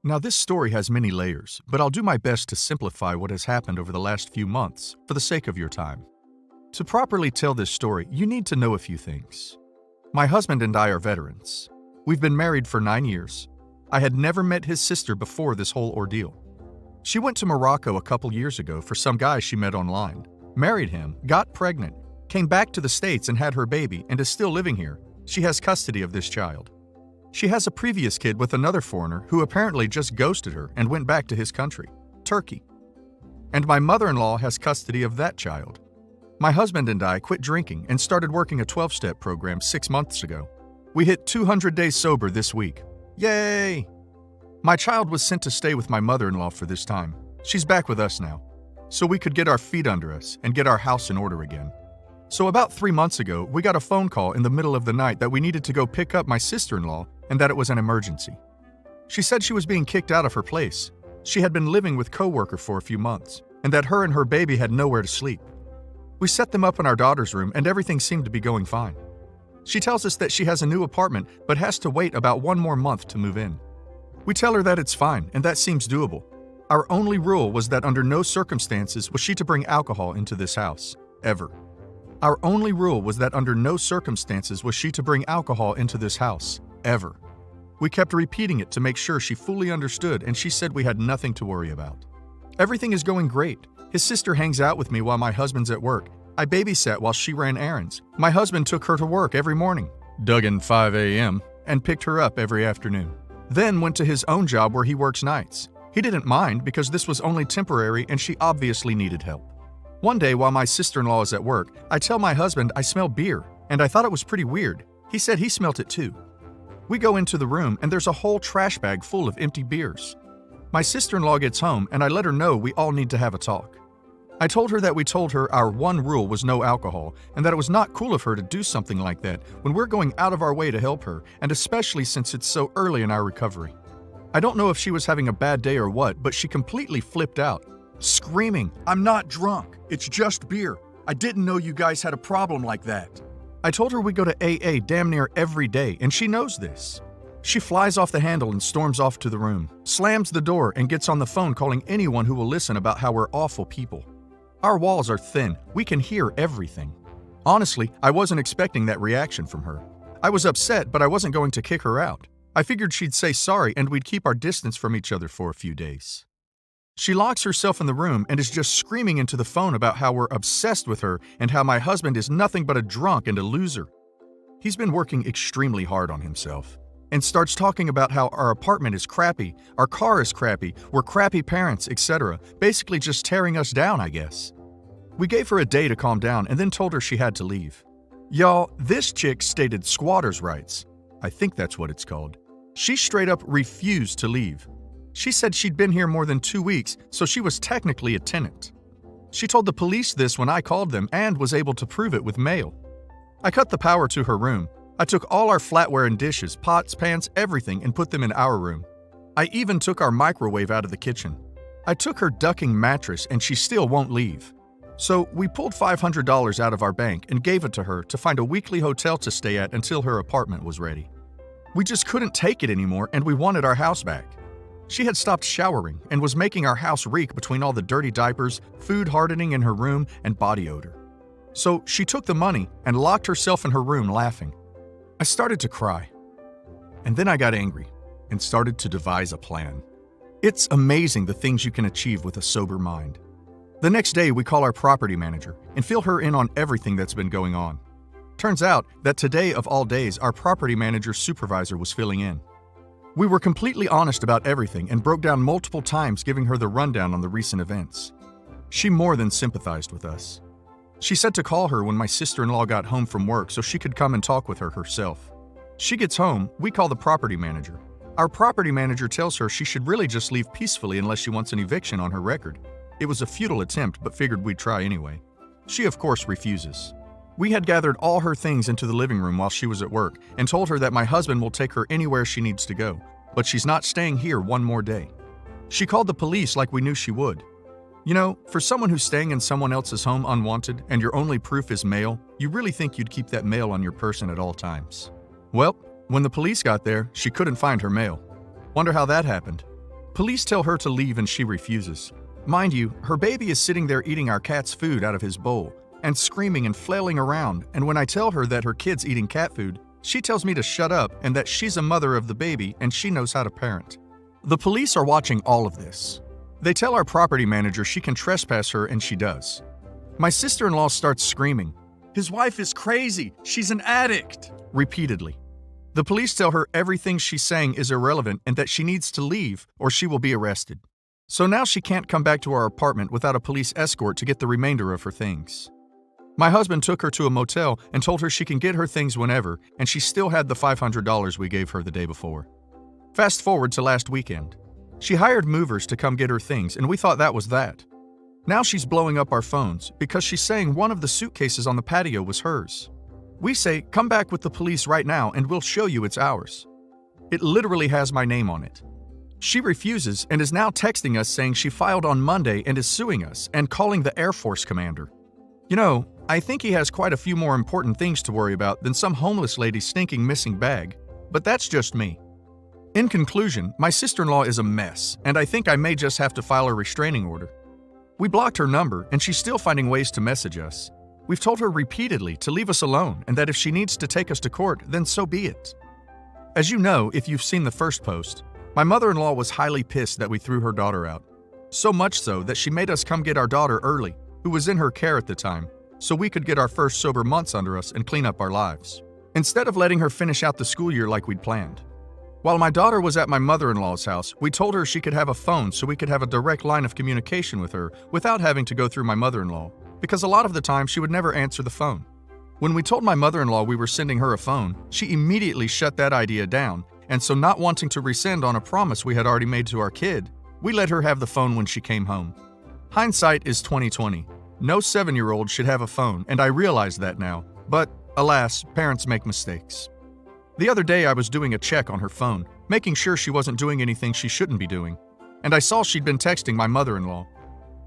Now, this story has many layers, but I'll do my best to simplify what has happened over the last few months for the sake of your time. To properly tell this story, you need to know a few things. My husband and I are veterans. We've been married for 9 years. I had never met his sister before this whole ordeal. She went to Morocco a couple years ago for some guy she met online, married him, got pregnant, came back to the States and had her baby, and is still living here. She has custody of this child. She has a previous kid with another foreigner who apparently just ghosted her and went back to his country, Turkey. And my mother-in-law has custody of that child. My husband and I quit drinking and started working a 12-step program 6 months ago. We hit 200 days sober this week. Yay! My child was sent to stay with my mother-in-law for this time. She's back with us now, so we could get our feet under us and get our house in order again. So about 3 months ago, we got a phone call in the middle of the night that we needed to go pick up my sister-in-law and that it was an emergency. She said she was being kicked out of her place. She had been living with a coworker for a few months, and that her and her baby had nowhere to sleep. We set them up in our daughter's room and everything seemed to be going fine. She tells us that she has a new apartment but has to wait about 1 more month to move in. We tell her that it's fine and that seems doable. Our only rule was that under no circumstances was she to bring alcohol into this house, ever. Our only rule was that under no circumstances was she to bring alcohol into this house, ever. We kept repeating it to make sure she fully understood, and she said we had nothing to worry about. Everything is going great. His sister hangs out with me while my husband's at work. I babysat while she ran errands. My husband took her to work every morning, dug in 5 a.m., and picked her up every afternoon. Then went to his own job where he works nights. He didn't mind because this was only temporary and she obviously needed help. One day while my sister-in-law is at work, I tell my husband I smell beer, and I thought it was pretty weird. He said he smelt it too. We go into the room and there's a whole trash bag full of empty beers. My sister-in-law gets home and I let her know we all need to have a talk. I told her that we told her our one rule was no alcohol and that it was not cool of her to do something like that when we're going out of our way to help her, and especially since it's so early in our recovery. I don't know if she was having a bad day or what, but she completely flipped out, screaming, "I'm not drunk. It's just beer. I didn't know you guys had a problem like that." I told her we go to AA damn near every day, and she knows this. She flies off the handle and storms off to the room, slams the door, and gets on the phone calling anyone who will listen about how we're awful people. Our walls are thin. We can hear everything. Honestly, I wasn't expecting that reaction from her. I was upset, but I wasn't going to kick her out. I figured she'd say sorry and we'd keep our distance from each other for a few days. She locks herself in the room and is just screaming into the phone about how we're obsessed with her and how my husband is nothing but a drunk and a loser. He's been working extremely hard on himself and starts talking about how our apartment is crappy, our car is crappy, we're crappy parents, etc. Basically just tearing us down, I guess. We gave her a day to calm down and then told her she had to leave. Y'all, this chick stated squatters' rights. I think that's what it's called. She straight up refused to leave. She said she'd been here more than 2 weeks, so she was technically a tenant. She told the police this when I called them and was able to prove it with mail. I cut the power to her room. I took all our flatware and dishes, pots, pans, everything, and put them in our room. I even took our microwave out of the kitchen. I took her ducking mattress and she still won't leave. So we pulled $500 out of our bank and gave it to her to find a weekly hotel to stay at until her apartment was ready. We just couldn't take it anymore and we wanted our house back. She had stopped showering and was making our house reek between all the dirty diapers, food hardening in her room, and body odor. So she took the money and locked herself in her room laughing. I started to cry. And then I got angry and started to devise a plan. It's amazing the things you can achieve with a sober mind. The next day, we call our property manager and fill her in on everything that's been going on. Turns out that today of all days, our property manager's supervisor was filling in. We were completely honest about everything and broke down multiple times giving her the rundown on the recent events. She more than sympathized with us. She said to call her when my sister-in-law got home from work so she could come and talk with her herself. She gets home, we call the property manager. Our property manager tells her she should really just leave peacefully unless she wants an eviction on her record. It was a futile attempt, but figured we'd try anyway. She, of course, refuses. We had gathered all her things into the living room while she was at work and told her that my husband will take her anywhere she needs to go, but she's not staying here one more day. She called the police like we knew she would. You know, for someone who's staying in someone else's home unwanted and your only proof is mail, you really think you'd keep that mail on your person at all times. Well, when the police got there, she couldn't find her mail. Wonder how that happened. Police tell her to leave and she refuses. Mind you, her baby is sitting there eating our cat's food out of his bowl and screaming and flailing around, and when I tell her that her kid's eating cat food, she tells me to shut up and that she's a mother of the baby and she knows how to parent. The police are watching all of this. They tell our property manager she can trespass her and she does. My sister-in-law starts screaming, "His wife is crazy, she's an addict," repeatedly. The police tell her everything she's saying is irrelevant and that she needs to leave or she will be arrested. So now she can't come back to our apartment without a police escort to get the remainder of her things. My husband took her to a motel and told her she can get her things whenever, and she still had the $500 we gave her the day before. Fast forward to last weekend. She hired movers to come get her things, and we thought that was that. Now she's blowing up our phones because she's saying one of the suitcases on the patio was hers. We say, "Come back with the police right now and we'll show you it's ours." It literally has my name on it. She refuses and is now texting us saying she filed on Monday and is suing us and calling the Air Force commander. You know, I think he has quite a few more important things to worry about than some homeless lady's stinking missing bag, but that's just me. In conclusion, my sister-in-law is a mess, and I think I may just have to file a restraining order. We blocked her number, and she's still finding ways to message us. We've told her repeatedly to leave us alone and that if she needs to take us to court, then so be it. As you know, if you've seen the first post, my mother-in-law was highly pissed that we threw her daughter out. So much so that she made us come get our daughter early, who was in her care at the time, so we could get our first sober months under us and clean up our lives, instead of letting her finish out the school year like we'd planned. While my daughter was at my mother-in-law's house, we told her she could have a phone so we could have a direct line of communication with her without having to go through my mother-in-law, because a lot of the time she would never answer the phone. When we told my mother-in-law we were sending her a phone, she immediately shut that idea down, and so not wanting to rescind on a promise we had already made to our kid, we let her have the phone when she came home. Hindsight is 20/20. No 7-year-old should have a phone, and I realize that now, but alas, parents make mistakes. The other day I was doing a check on her phone, making sure she wasn't doing anything she shouldn't be doing, and I saw she'd been texting my mother-in-law.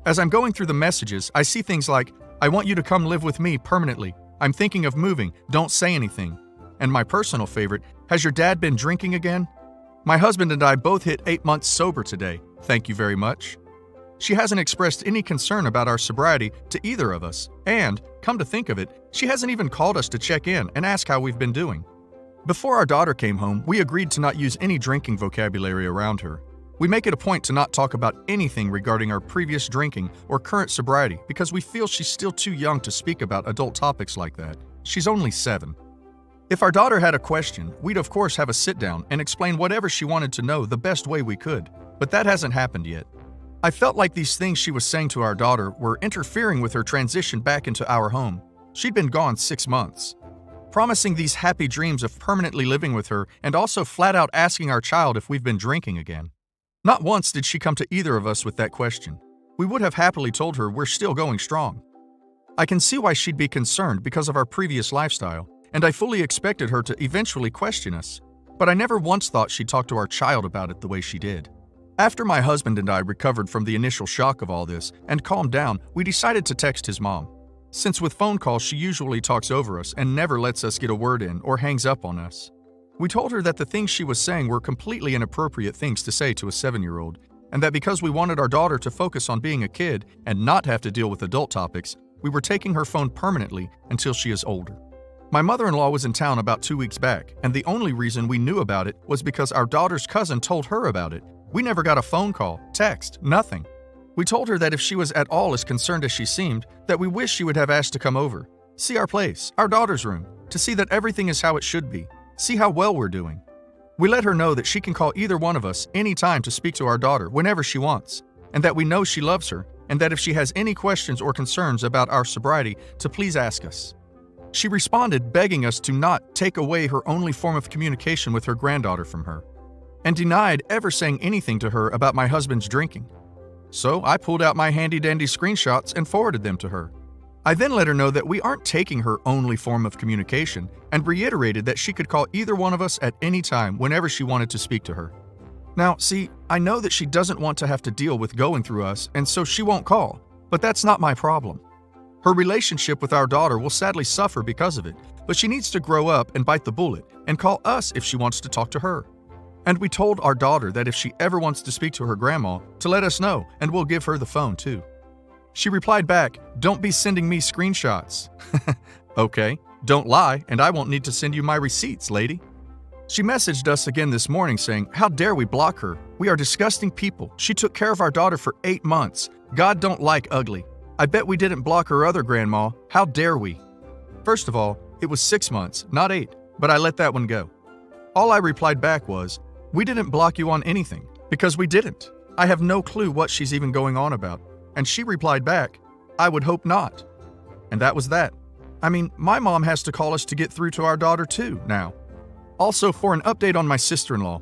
As I'm going through the messages, I see things like, "I want you to come live with me permanently. I'm thinking of moving. Don't say anything." And my personal favorite, "Has your dad been drinking again? My husband and I both hit 8 months sober today. Thank you very much." She hasn't expressed any concern about our sobriety to either of us, and, come to think of it, she hasn't even called us to check in and ask how we've been doing. Before our daughter came home, we agreed to not use any drinking vocabulary around her. We make it a point to not talk about anything regarding our previous drinking or current sobriety because we feel she's still too young to speak about adult topics like that. She's only 7. If our daughter had a question, we'd of course have a sit-down and explain whatever she wanted to know the best way we could, but that hasn't happened yet. I felt like these things she was saying to our daughter were interfering with her transition back into our home. She'd been gone 6 months. Promising these happy dreams of permanently living with her and also flat out asking our child if we've been drinking again. Not once did she come to either of us with that question. We would have happily told her we're still going strong. I can see why she'd be concerned because of our previous lifestyle, and I fully expected her to eventually question us, but I never once thought she'd talk to our child about it the way she did. After my husband and I recovered from the initial shock of all this and calmed down, we decided to text his mom. Since with phone calls she usually talks over us and never lets us get a word in or hangs up on us. We told her that the things she was saying were completely inappropriate things to say to a 7-year-old, and that because we wanted our daughter to focus on being a kid and not have to deal with adult topics, we were taking her phone permanently until she is older. My mother-in-law was in town about 2 weeks back, and the only reason we knew about it was because our daughter's cousin told her about it. We never got a phone call, text, nothing. We told her that if she was at all as concerned as she seemed, that we wish she would have asked to come over, see our place, our daughter's room, to see that everything is how it should be, see how well we're doing. We let her know that she can call either one of us anytime to speak to our daughter whenever she wants, and that we know she loves her, and that if she has any questions or concerns about our sobriety, to please ask us. She responded begging us to not take away her only form of communication with her granddaughter from her, and denied ever saying anything to her about my husband's drinking. So I pulled out my handy-dandy screenshots and forwarded them to her. I then let her know that we aren't taking her only form of communication and reiterated that she could call either one of us at any time whenever she wanted to speak to her. Now, see, I know that she doesn't want to have to deal with going through us, and so she won't call, but that's not my problem. Her relationship with our daughter will sadly suffer because of it, but she needs to grow up and bite the bullet and call us if she wants to talk to her. And we told our daughter that if she ever wants to speak to her grandma, to let us know and we'll give her the phone too. She replied back, "Don't be sending me screenshots." Okay, don't lie and I won't need to send you my receipts, lady. She messaged us again this morning saying, "How dare we block her? We are disgusting people. She took care of our daughter for 8 months. God don't like ugly. I bet we didn't block her other grandma. How dare we?" First of all, it was 6 months, not 8, but I let that one go. All I replied back was, "We didn't block you on anything, because we didn't. I have no clue what she's even going on about." And she replied back, "I would hope not." And that was that. I mean, my mom has to call us to get through to our daughter too now. Also, for an update on my sister-in-law,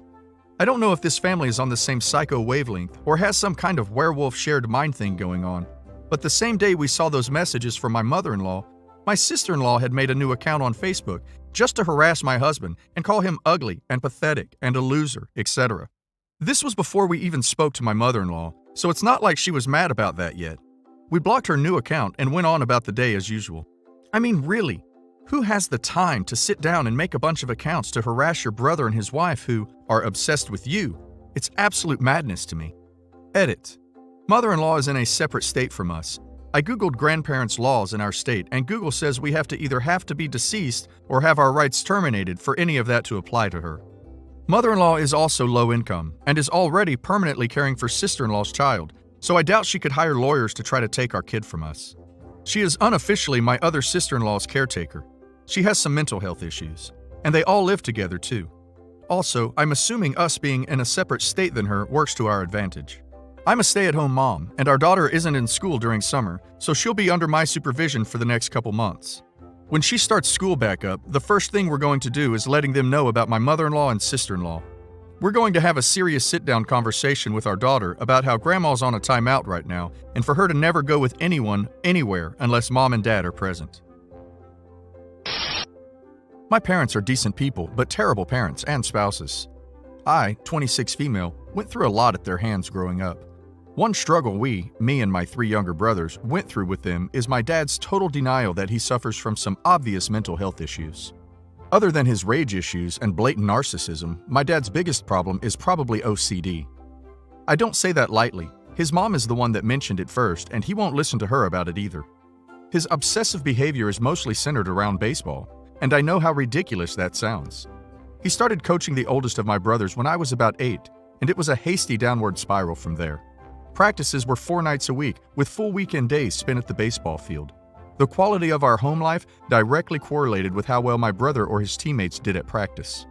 I don't know if this family is on the same psycho wavelength or has some kind of werewolf shared mind thing going on, but the same day we saw those messages from my mother-in-law, my sister-in-law had made a new account on Facebook just to harass my husband and call him ugly and pathetic and a loser, etc. This was before we even spoke to my mother-in-law, so it's not like she was mad about that yet. We blocked her new account and went on about the day as usual. I mean, really, who has the time to sit down and make a bunch of accounts to harass your brother and his wife who are obsessed with you? It's absolute madness to me. Edit. Mother-in-law is in a separate state from us. I googled grandparents' laws in our state, and Google says we have to be deceased or have our rights terminated for any of that to apply to her. Mother-in-law is also low income and is already permanently caring for sister-in-law's child, so I doubt she could hire lawyers to try to take our kid from us. She is unofficially my other sister-in-law's caretaker. She has some mental health issues, and they all live together too. Also, I'm assuming us being in a separate state than her works to our advantage. I'm a stay-at-home mom, and our daughter isn't in school during summer, so she'll be under my supervision for the next couple months. When she starts school back up, the first thing we're going to do is letting them know about my mother-in-law and sister-in-law. We're going to have a serious sit-down conversation with our daughter about how grandma's on a timeout right now, and for her to never go with anyone, anywhere, unless mom and dad are present. My parents are decent people, but terrible parents and spouses. I, 26 female, went through a lot at their hands growing up. One struggle me and my 3 younger brothers, went through with them is my dad's total denial that he suffers from some obvious mental health issues. Other than his rage issues and blatant narcissism, my dad's biggest problem is probably OCD. I don't say that lightly. His mom is the one that mentioned it first, and he won't listen to her about it either. His obsessive behavior is mostly centered around baseball, and I know how ridiculous that sounds. He started coaching the oldest of my brothers when I was about 8, and it was a hasty downward spiral from there. Practices were 4 nights a week, with full weekend days spent at the baseball field. The quality of our home life directly correlated with how well my brother or his teammates did at practice.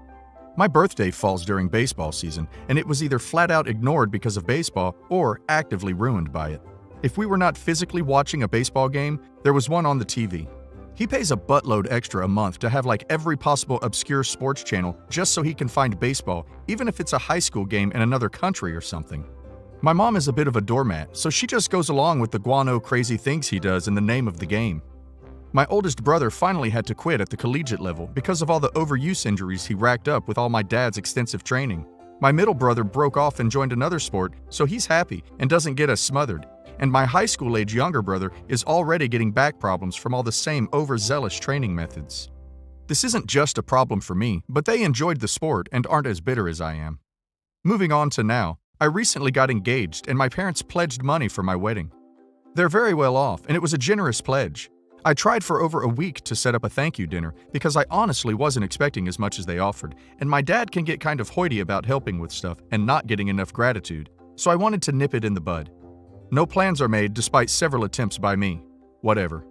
My birthday falls during baseball season, and it was either flat out ignored because of baseball or actively ruined by it. If we were not physically watching a baseball game, there was one on the TV. He pays a buttload extra a month to have like every possible obscure sports channel just so he can find baseball, even if it's a high school game in another country or something. My mom is a bit of a doormat, so she just goes along with the guano crazy things he does in the name of the game. My oldest brother finally had to quit at the collegiate level because of all the overuse injuries he racked up with all my dad's extensive training. My middle brother broke off and joined another sport, so he's happy and doesn't get as smothered. And my high school-age younger brother is already getting back problems from all the same overzealous training methods. This isn't just a problem for me, but they enjoyed the sport and aren't as bitter as I am. Moving on to now, I recently got engaged and my parents pledged money for my wedding. They're very well off, and it was a generous pledge. I tried for over a week to set up a thank you dinner because I honestly wasn't expecting as much as they offered, and my dad can get kind of hoity about helping with stuff and not getting enough gratitude, so I wanted to nip it in the bud. No plans are made despite several attempts by me. Whatever.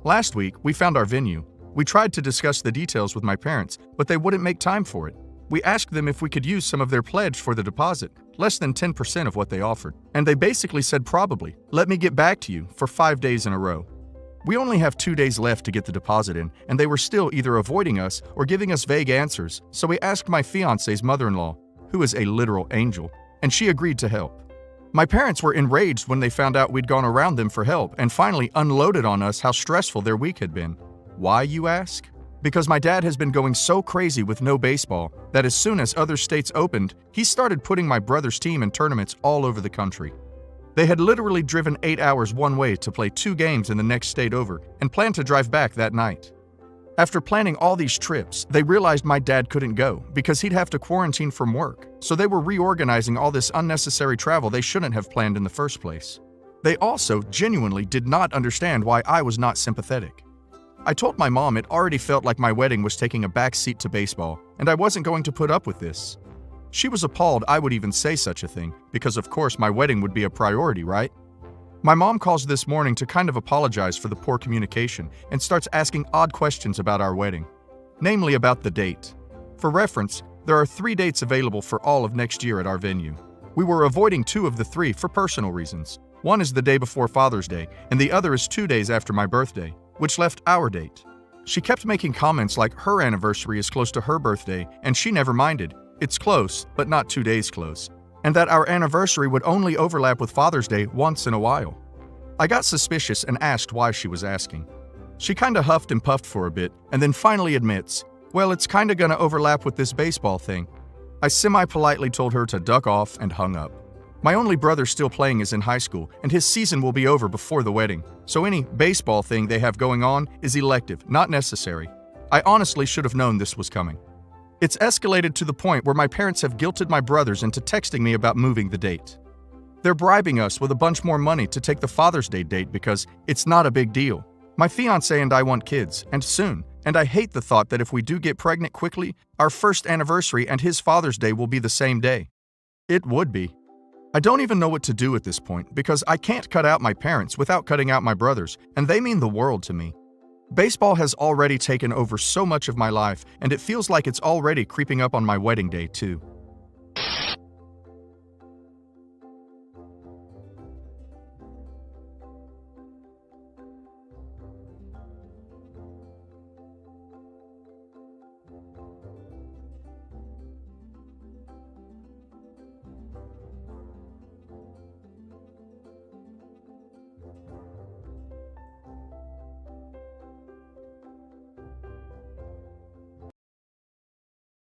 Last week, we found our venue. We tried to discuss the details with my parents, but they wouldn't make time for it. We asked them if we could use some of their pledge for the deposit, less than 10% of what they offered, and they basically said probably, let me get back to you, for 5 days in a row. We only have 2 days left to get the deposit in, and they were still either avoiding us or giving us vague answers, so we asked my fiance's mother-in-law, who is a literal angel, and she agreed to help. My parents were enraged when they found out we'd gone around them for help and finally unloaded on us how stressful their week had been. Why, you ask? Because my dad has been going so crazy with no baseball that as soon as other states opened, he started putting my brother's team in tournaments all over the country. They had literally driven 8 hours one way to play 2 games in the next state over and planned to drive back that night. After planning all these trips, they realized my dad couldn't go because he'd have to quarantine from work, so they were reorganizing all this unnecessary travel they shouldn't have planned in the first place. They also genuinely did not understand why I was not sympathetic. I told my mom it already felt like my wedding was taking a back seat to baseball, and I wasn't going to put up with this. She was appalled I would even say such a thing, because of course my wedding would be a priority, right? My mom calls this morning to kind of apologize for the poor communication and starts asking odd questions about our wedding, namely about the date. For reference, there are 3 dates available for all of next year at our venue. We were avoiding 2 of the 3 for personal reasons. One is the day before Father's Day, and the other is 2 days after my birthday, which left our date. She kept making comments like her anniversary is close to her birthday, and she never minded. It's close, but not 2 days close. And that our anniversary would only overlap with Father's Day once in a while. I got suspicious and asked why she was asking. She kinda huffed and puffed for a bit, and then finally admits, well, it's kinda gonna overlap with this baseball thing. I semi-politely told her to duck off and hung up. My only brother still playing is in high school, and his season will be over before the wedding, so any baseball thing they have going on is elective, not necessary. I honestly should have known this was coming. It's escalated to the point where my parents have guilted my brothers into texting me about moving the date. They're bribing us with a bunch more money to take the Father's Day date because it's not a big deal. My fiancé and I want kids, and soon, and I hate the thought that if we do get pregnant quickly, our first anniversary and his Father's Day will be the same day. It would be. I don't even know what to do at this point because I can't cut out my parents without cutting out my brothers, and they mean the world to me. Baseball has already taken over so much of my life, and it feels like it's already creeping up on my wedding day, too.